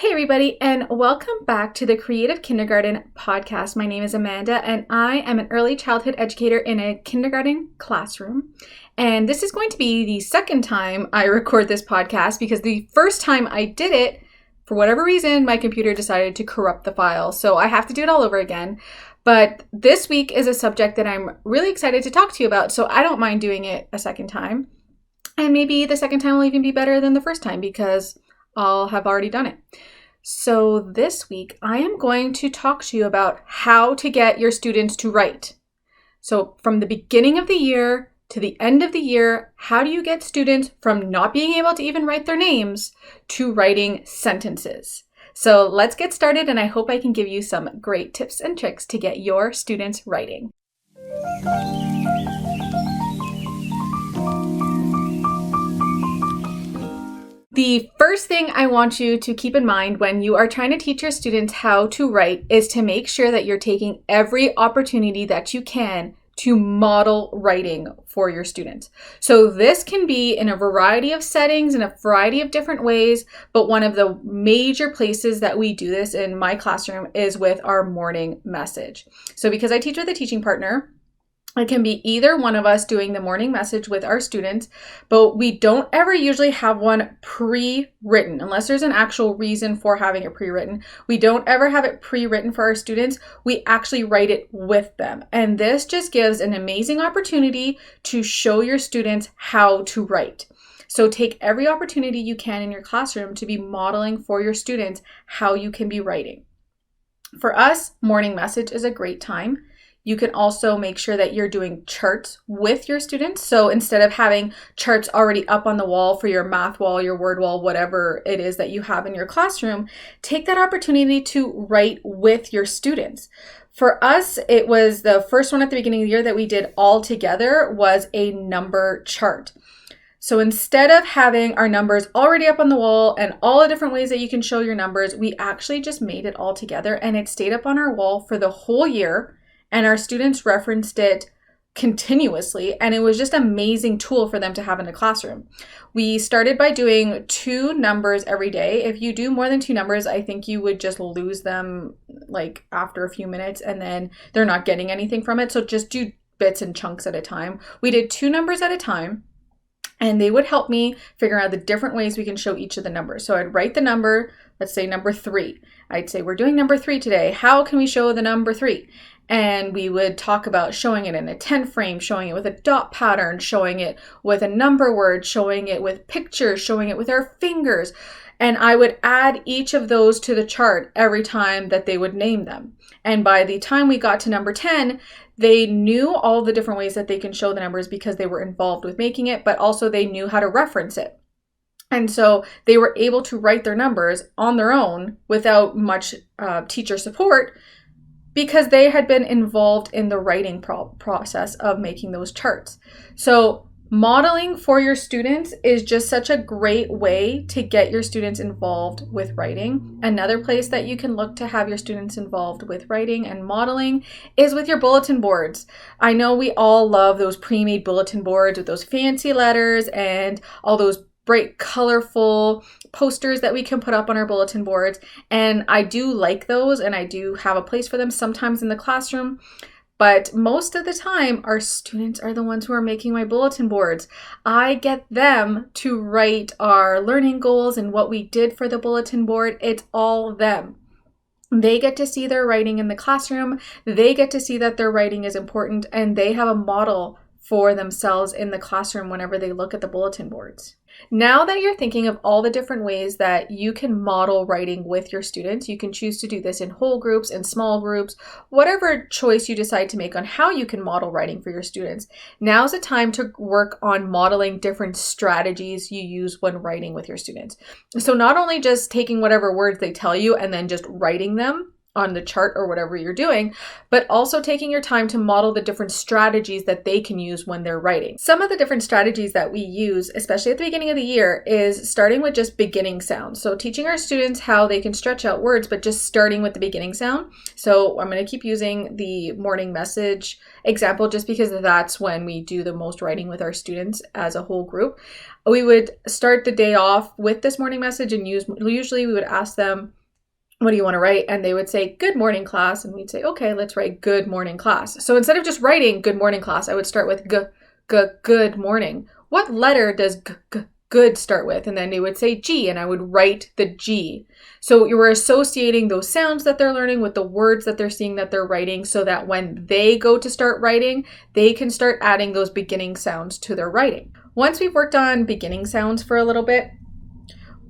Hey everybody, and welcome back to the Creative Kindergarten podcast. My name is Amanda, and I am an early childhood educator in a kindergarten classroom. And this is going to be the second time I record this podcast because the first time I did it, for whatever reason, my computer decided to corrupt the file. So I have to do it all over again. But this week is a subject that I'm really excited to talk to you about, so I don't mind doing it a second time. And maybe the second time will even be better than the first time because I'll have already done it. So this week, I am going to talk to you about how to get your students to write. So from the beginning of the year to the end of the year, how do you get students from not being able to even write their names to writing sentences? So let's get started, and I hope I can give you some great tips and tricks to get your students writing. The first thing I want you to keep in mind when you are trying to teach your students how to write is to make sure that you're taking every opportunity that you can to model writing for your students. So this can be in a variety of settings, in a variety of different ways, but one of the major places that we do this in my classroom is with our morning message. So because I teach with a teaching partner, it can be either one of us doing the morning message with our students, but we don't ever usually have one pre-written unless there's an actual reason for having it pre-written. We don't ever have it pre-written for our students. We actually write it with them. And this just gives an amazing opportunity to show your students how to write. So take every opportunity you can in your classroom to be modeling for your students how you can be writing. For us, morning message is a great time. You can also make sure that you're doing charts with your students. So instead of having charts already up on the wall for your math wall, your word wall, whatever it is that you have in your classroom, take that opportunity to write with your students. For us, it was the first one at the beginning of the year that we did all together was a number chart. So instead of having our numbers already up on the wall and all the different ways that you can show your numbers, we actually just made it all together and it stayed up on our wall for the whole year. And our students referenced it continuously, and it was just an amazing tool for them to have in the classroom. We started by doing 2 numbers every day. If you do more than 2 numbers, I think you would just lose them like after a few minutes, and then they're not getting anything from it. So just do bits and chunks at a time. We did 2 numbers at a time, and they would help me figure out the different ways we can show each of the numbers. So I'd write the number, let's say number 3. I'd say, we're doing number 3 today. How can we show the number 3? And we would talk about showing it in a 10 frame, showing it with a dot pattern, showing it with a number word, showing it with pictures, showing it with our fingers. And I would add each of those to the chart every time that they would name them. And by the time we got to number 10, they knew all the different ways that they can show the numbers because they were involved with making it, but also they knew how to reference it. And so they were able to write their numbers on their own without much teacher support, because they had been involved in the writing process of making those charts. So modeling for your students is just such a great way to get your students involved with writing. Another place that you can look to have your students involved with writing and modeling is with your bulletin boards. I know we all love those pre-made bulletin boards with those fancy letters and all those bright, colorful posters that we can put up on our bulletin boards. And I do like those, and I do have a place for them sometimes in the classroom. But most of the time, our students are the ones who are making my bulletin boards. I get them to write our learning goals and what we did for the bulletin board. It's all them. They get to see their writing in the classroom. They get to see that their writing is important, and they have a model for themselves in the classroom whenever they look at the bulletin boards. Now that you're thinking of all the different ways that you can model writing with your students, you can choose to do this in whole groups and small groups, whatever choice you decide to make on how you can model writing for your students. Now's the time to work on modeling different strategies you use when writing with your students. So not only just taking whatever words they tell you and then just writing them on the chart or whatever you're doing, but also taking your time to model the different strategies that they can use when they're writing. Some of the different strategies that we use, especially at the beginning of the year, is starting with just beginning sounds. So teaching our students how they can stretch out words, but just starting with the beginning sound. So I'm going to keep using the morning message example just because that's when we do the most writing with our students as a whole group. We would start the day off with this morning message, and usually we would ask them, what do you want to write? And they would say, good morning, class. And we'd say, okay, let's write good morning, class. So instead of just writing good morning, class, I would start with good morning. What letter does good start with? And then they would say G, and I would write the G. So you were associating those sounds that they're learning with the words that they're seeing that they're writing, so that when they go to start writing, they can start adding those beginning sounds to their writing. Once we've worked on beginning sounds for a little bit,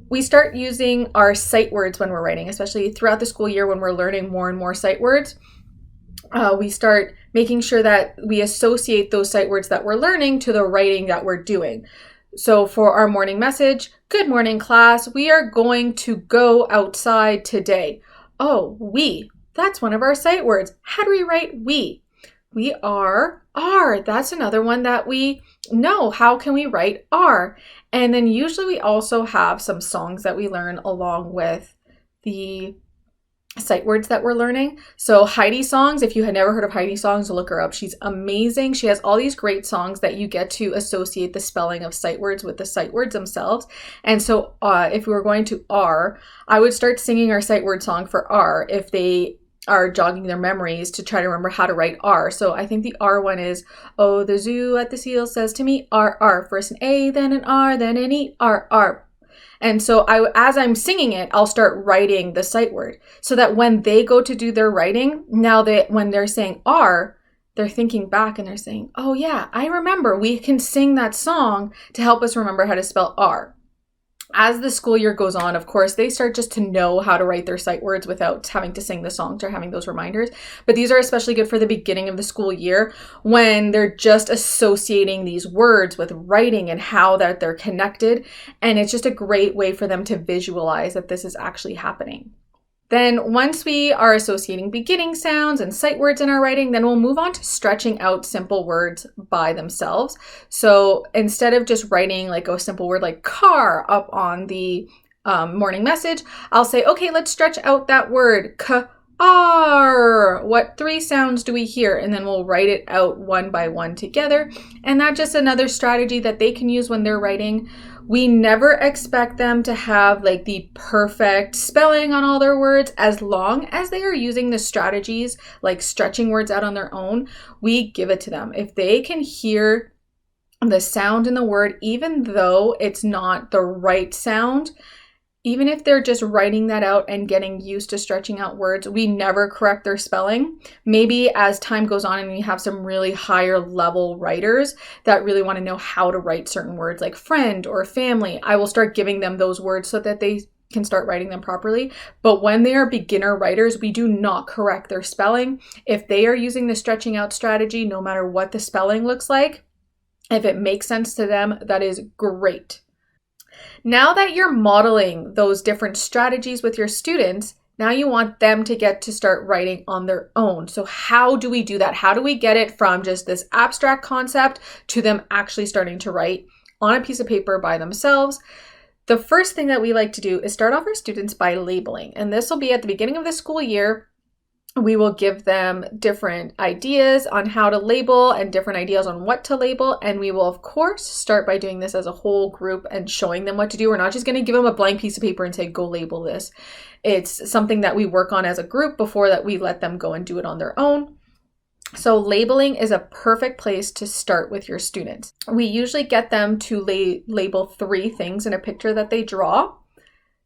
we start using our sight words when we're writing, especially throughout the school year when we're learning more and more sight words. We start making sure that we associate those sight words that we're learning to the writing that we're doing. So for our morning message, good morning, class, we are going to go outside today. Oh, we, that's one of our sight words. How do we write we? We are. That's another one that we know. How can we write are? And then usually we also have some songs that we learn along with the sight words that we're learning. So Heidi songs, if you had never heard of Heidi songs, look her up. She's amazing. She has all these great songs that you get to associate the spelling of sight words with the sight words themselves. And so if we were going to R, I would start singing our sight word song for R if they are jogging their memories to try to remember how to write R. So I think the R one is, oh, the zoo at the seal says to me, R, R. First an A, then an R, then an E, R, R. And so as I'm singing it, I'll start writing the sight word so that when they go to do their writing, now that when they're saying R, they're thinking back and they're saying, oh yeah, I remember. We can sing that song to help us remember how to spell R. As the school year goes on, of course, they start just to know how to write their sight words without having to sing the songs or having those reminders. But these are especially good for the beginning of the school year when they're just associating these words with writing and how that they're connected. And it's just a great way for them to visualize that this is actually happening. Then once we are associating beginning sounds and sight words in our writing, then we'll move on to stretching out simple words by themselves. So instead of just writing like a simple word like car up on the morning message, I'll say, okay, let's stretch out that word car. What 3 sounds do we hear? And then we'll write it out one by one together. And that's just another strategy that they can use when they're writing. We never expect them to have like the perfect spelling on all their words. As long as they are using the strategies like stretching words out on their own, we give it to them. If they can hear the sound in the word, even though it's not the right sound, even if they're just writing that out and getting used to stretching out words, we never correct their spelling. Maybe as time goes on and we have some really higher level writers that really want to know how to write certain words like friend or family, I will start giving them those words so that they can start writing them properly. But when they are beginner writers, we do not correct their spelling. If they are using the stretching out strategy, no matter what the spelling looks like, if it makes sense to them, that is great. Now that you're modeling those different strategies with your students, now you want them to get to start writing on their own. So how do we do that? How do we get it from just this abstract concept to them actually starting to write on a piece of paper by themselves? The first thing that we like to do is start off our students by labeling. And this will be at the beginning of the school year. We will give them different ideas on how to label and different ideas on what to label. And we will, of course, start by doing this as a whole group and showing them what to do. We're not just going to give them a blank piece of paper and say, go label this. It's something that we work on as a group before that we let them go and do it on their own. So labeling is a perfect place to start with your students. We usually get them to label 3 things in a picture that they draw.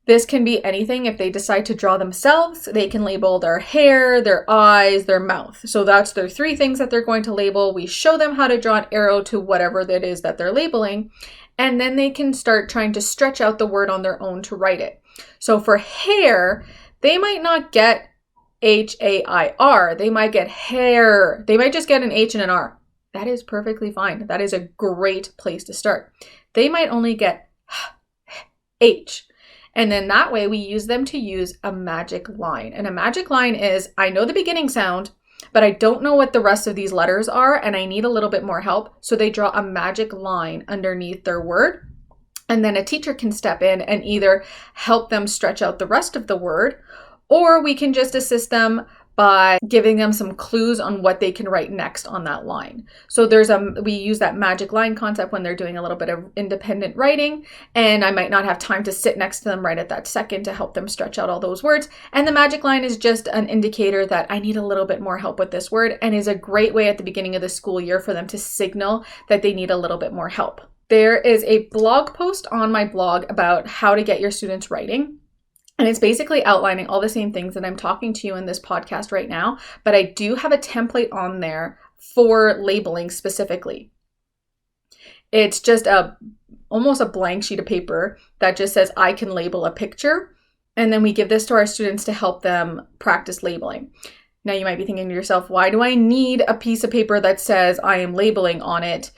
This can be anything. If they decide to draw themselves, they can label their hair, their eyes, their mouth. So that's their 3 things that they're going to label. We show them how to draw an arrow to whatever that is that they're labeling, and then they can start trying to stretch out the word on their own to write it. So for hair, they might not get H-A-I-R. They might get hair. They might just get an H and an R. That is perfectly fine. That is a great place to start. They might only get H. And then that way we use them to use a magic line. And a magic line is, I know the beginning sound, but I don't know what the rest of these letters are, and I need a little bit more help. So they draw a magic line underneath their word. And then a teacher can step in and either help them stretch out the rest of the word, or we can just assist them by giving them some clues on what they can write next on that line. So we use that magic line concept when they're doing a little bit of independent writing, and I might not have time to sit next to them right at that second to help them stretch out all those words. And the magic line is just an indicator that I need a little bit more help with this word, and is a great way at the beginning of the school year for them to signal that they need a little bit more help. There is a blog post on my blog about how to get your students writing. And it's basically outlining all the same things that I'm talking to you in this podcast right now, but I do have a template on there for labeling specifically. It's just almost a blank sheet of paper that just says, I can label a picture. And then we give this to our students to help them practice labeling. Now you might be thinking to yourself, why do I need a piece of paper that says I am labeling on it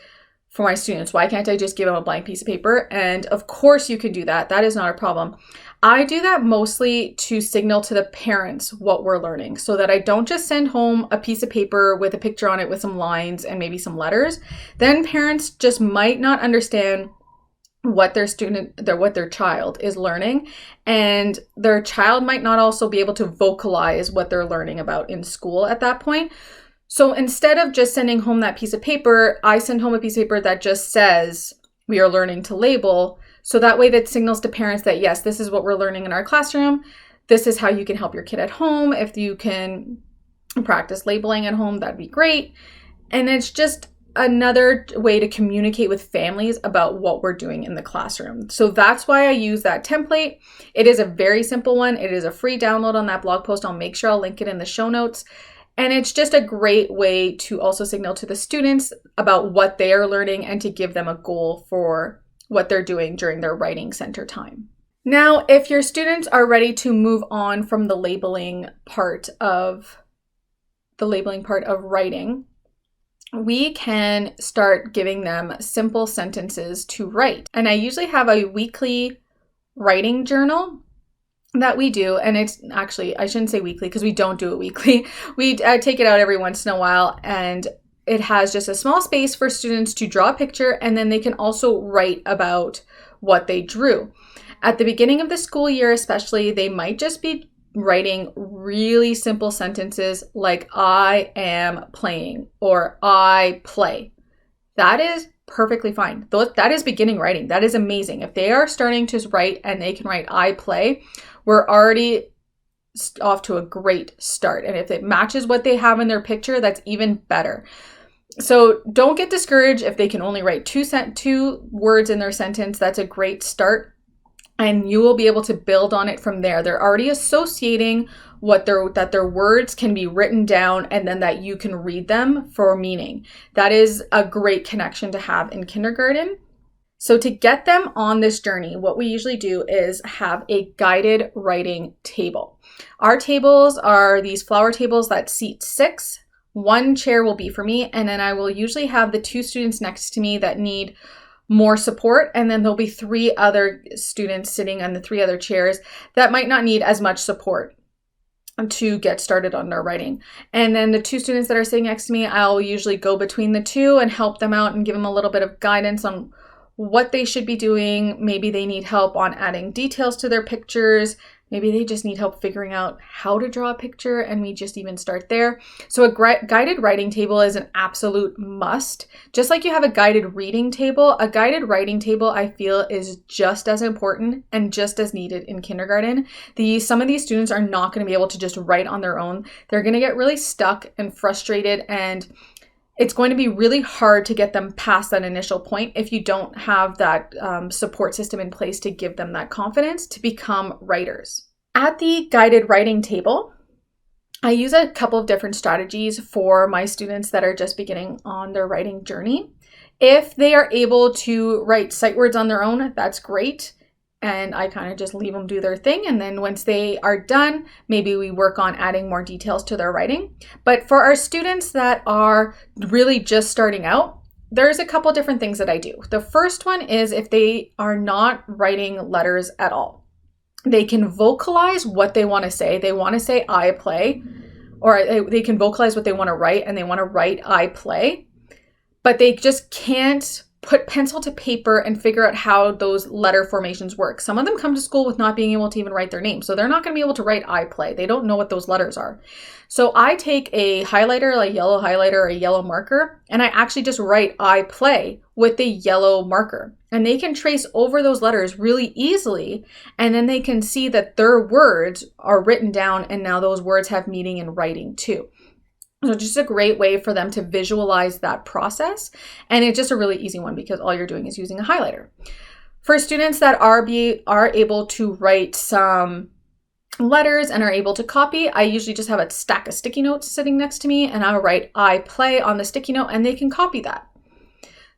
for my students? Why can't I just give them a blank piece of paper? And of course you can do that. That is not a problem. I do that mostly to signal to the parents what we're learning, so that I don't just send home a piece of paper with a picture on it with some lines and maybe some letters. Then parents just might not understand what their child is learning, and their child might not also be able to vocalize what they're learning about in school at that point. So instead of just sending home that piece of paper, I send home a piece of paper that just says we are learning to label. So that way that signals to parents that, yes, this is what we're learning in our classroom. This is how you can help your kid at home. If you can practice labeling at home, that'd be great. And it's just another way to communicate with families about what we're doing in the classroom. So that's why I use that template. It is a very simple one. It is a free download on that blog post. I'll make sure I'll link it in the show notes. And it's just a great way to also signal to the students about what they are learning and to give them a goal for what they're doing during their writing center time. Now, if your students are ready to move on from the labeling part of writing, we can start giving them simple sentences to write. And I usually have a weekly writing journal that we do, and it's actually, I shouldn't say weekly because we don't do it weekly. We take it out every once in a while, and it has just a small space for students to draw a picture, and then they can also write about what they drew. At the beginning of the school year especially, they might just be writing really simple sentences like I am playing or I play. That is perfectly fine. That is beginning writing. That is amazing. If they are starting to write and they can write I play, we're already off to a great start. And if it matches what they have in their picture, that's even better. So don't get discouraged if they can only write two words in their sentence. That's a great start. And you will be able to build on it from there. They're already associating that their words can be written down and then that you can read them for meaning. That is a great connection to have in kindergarten. So to get them on this journey, what we usually do is have a guided writing table. Our tables are these flower tables that seat 6. One chair will be for me, and then I will usually have the 2 students next to me that need more support, and then there'll be 3 other students sitting on the 3 other chairs that might not need as much support to get started on their writing. And then the 2 students that are sitting next to me, I'll usually go between the 2 and help them out and give them a little bit of guidance on what they should be doing. Maybe they need help on adding details to their pictures. Maybe they just need help figuring out how to draw a picture, and we just even start there. So a guided writing table is an absolute must. Just like you have a guided reading table, a guided writing table I feel is just as important and just as needed in kindergarten. Some of these students are not going to be able to just write on their own. They're going to get really stuck and frustrated, and it's going to be really hard to get them past that initial point if you don't have that support system in place to give them that confidence to become writers. At the guided writing table, I use a couple of different strategies for my students that are just beginning on their writing journey. If they are able to write sight words on their own, that's great. And I kind of just leave them do their thing. And then once they are done, maybe we work on adding more details to their writing. But for our students that are really just starting out, there's a couple different things that I do. The first one is if they are not writing letters at all, they can vocalize what they want to say. They want to say I play, or they can vocalize what they want to write, and they want to write I play, but they just can't put pencil to paper and figure out how those letter formations work. Some of them come to school with not being able to even write their name. So they're not going to be able to write I play. They don't know what those letters are. So I take a highlighter, like yellow highlighter or a yellow marker, and I actually just write I play with the yellow marker. And they can trace over those letters really easily. And then they can see that their words are written down, and now those words have meaning in writing too. So just a great way for them to visualize that process. And it's just a really easy one because all you're doing is using a highlighter. For students that are able to write some letters and are able to copy, I usually just have a stack of sticky notes sitting next to me, and I'll write I play on the sticky note and they can copy that.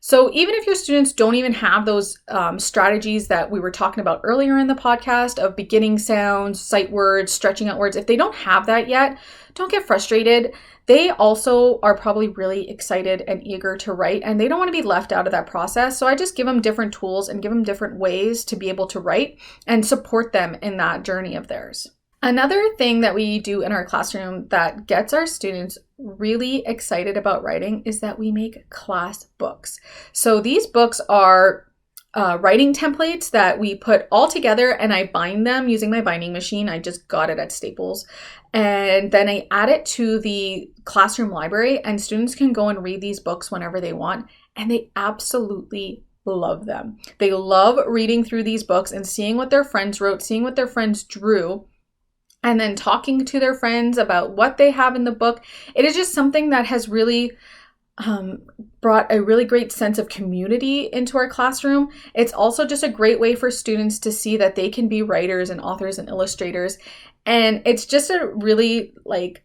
So even if your students don't even have those strategies that we were talking about earlier in the podcast of beginning sounds, sight words, stretching out words, if they don't have that yet, don't get frustrated. They also are probably really excited and eager to write, and they don't want to be left out of that process. So I just give them different tools and give them different ways to be able to write and support them in that journey of theirs. Another thing that we do in our classroom that gets our students really excited about writing is that we make class books. So these books are writing templates that we put all together, and I bind them using my binding machine. I just got it at Staples. And then I add it to the classroom library, and students can go and read these books whenever they want, and they absolutely love them. They love reading through these books and seeing what their friends wrote, seeing what their friends drew, and then talking to their friends about what they have in the book. It is just something that has really brought a really great sense of community into our classroom. It's also just a great way for students to see that they can be writers and authors and illustrators. And it's just a really one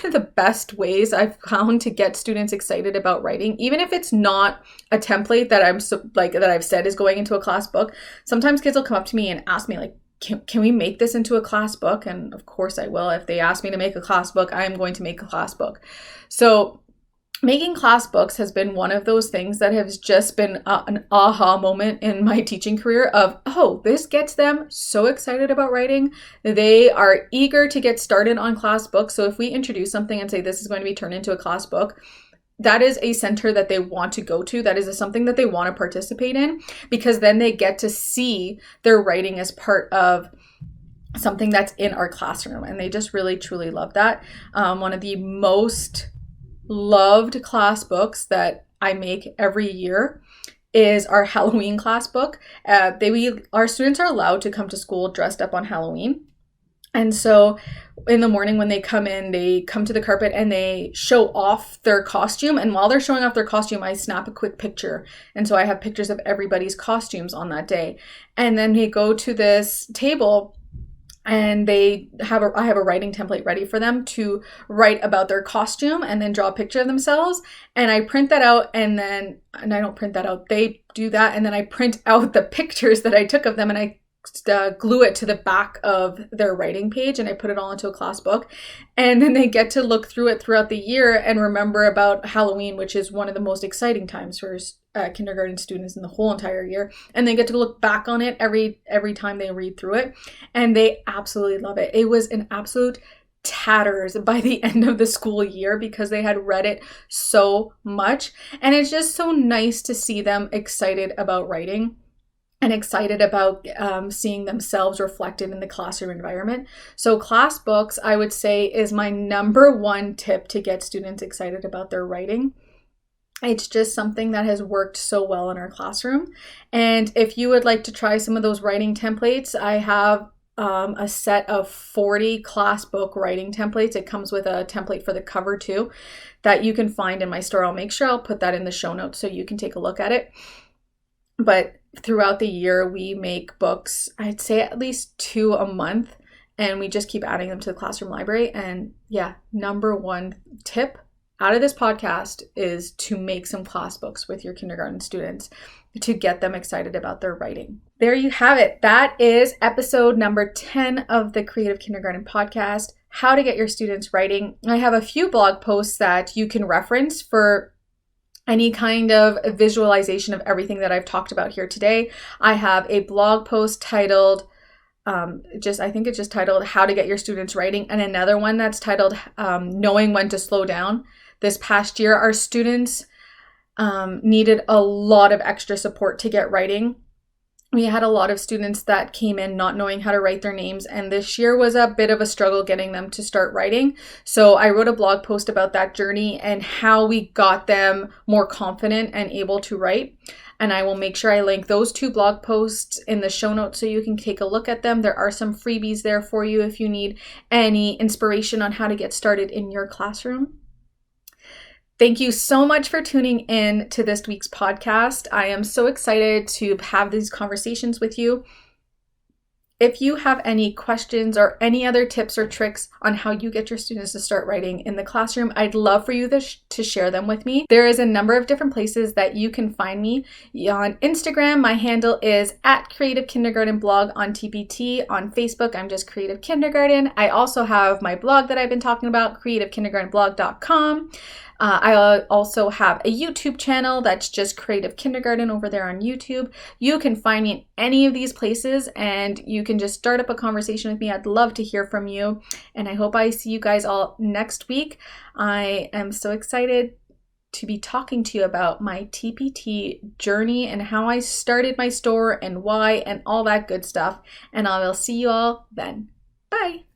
of the best ways I've found to get students excited about writing, even if it's not a template that that I've said is going into a class book. Sometimes kids will come up to me and ask me can we make this into a class book? And of course I will. If they ask me to make a class book, I am going to make a class book. So making class books has been one of those things that has just been an aha moment in my teaching career of, oh, this gets them so excited about writing. They are eager to get started on class books. So if we introduce something and say this is going to be turned into a class book, that is a center that they want to go to. That is something that they want to participate in, because then they get to see their writing as part of something that's in our classroom. And they just really, truly love that. One of the most loved class books that I make every year is our Halloween class book. Our students are allowed to come to school dressed up on Halloween. And so in the morning when they come in, they come to the carpet and they show off their costume. And while they're showing off their costume, I snap a quick picture. And so I have pictures of everybody's costumes on that day. And then they go to this table and I have a writing template ready for them to write about their costume and then draw a picture of themselves. And I print that out, and I don't print that out. They do that. And then I print out the pictures that I took of them, and I glue it to the back of their writing page, and I put it all into a class book. And then they get to look through it throughout the year and remember about Halloween, which is one of the most exciting times for kindergarten students in the whole entire year. And they get to look back on it every time they read through it, and they absolutely love it. It was an absolute tatters by the end of the school year because they had read it so much. And it's just so nice to see them excited about writing and excited about seeing themselves reflected in the classroom environment. So class books, I would say, is my number one tip to get students excited about their writing. It's just something that has worked so well in our classroom. And if you would like to try some of those writing templates, I have a set of 40 class book writing templates. It comes with a template for the cover too that you can find in my store. I'll make sure I'll put that in the show notes so you can take a look at it. But throughout the year, we make books, I'd say at least 2 a month, and we just keep adding them to the classroom library. And yeah, number one tip out of this podcast is to make some class books with your kindergarten students to get them excited about their writing. There you have it. That is episode number 10 of the Creative Kindergarten Podcast, how to get your students writing. I have a few blog posts that you can reference for any kind of visualization of everything that I've talked about here today. I have a blog post titled, I think it's just titled How to Get Your Students Writing, and another one that's titled Knowing When to Slow Down. This past year, our students needed a lot of extra support to get writing. We had a lot of students that came in not knowing how to write their names, and this year was a bit of a struggle getting them to start writing. So I wrote a blog post about that journey and how we got them more confident and able to write. And I will make sure I link those 2 blog posts in the show notes so you can take a look at them. There are some freebies there for you if you need any inspiration on how to get started in your classroom. Thank you so much for tuning in to this week's podcast. I am so excited to have these conversations with you. If you have any questions or any other tips or tricks on how you get your students to start writing in the classroom, I'd love for you to share them with me. There is a number of different places that you can find me. On Instagram, my handle is @CreativeKindergartenBlog on TPT. On Facebook, I'm just Creative Kindergarten. I also have my blog that I've been talking about, creativekindergartenblog.com. I also have a YouTube channel that's just Creative Kindergarten over there on YouTube. You can find me in any of these places and you can just start up a conversation with me. I'd love to hear from you. And I hope I see you guys all next week. I am so excited to be talking to you about my TPT journey and how I started my store and why and all that good stuff. And I will see you all then. Bye.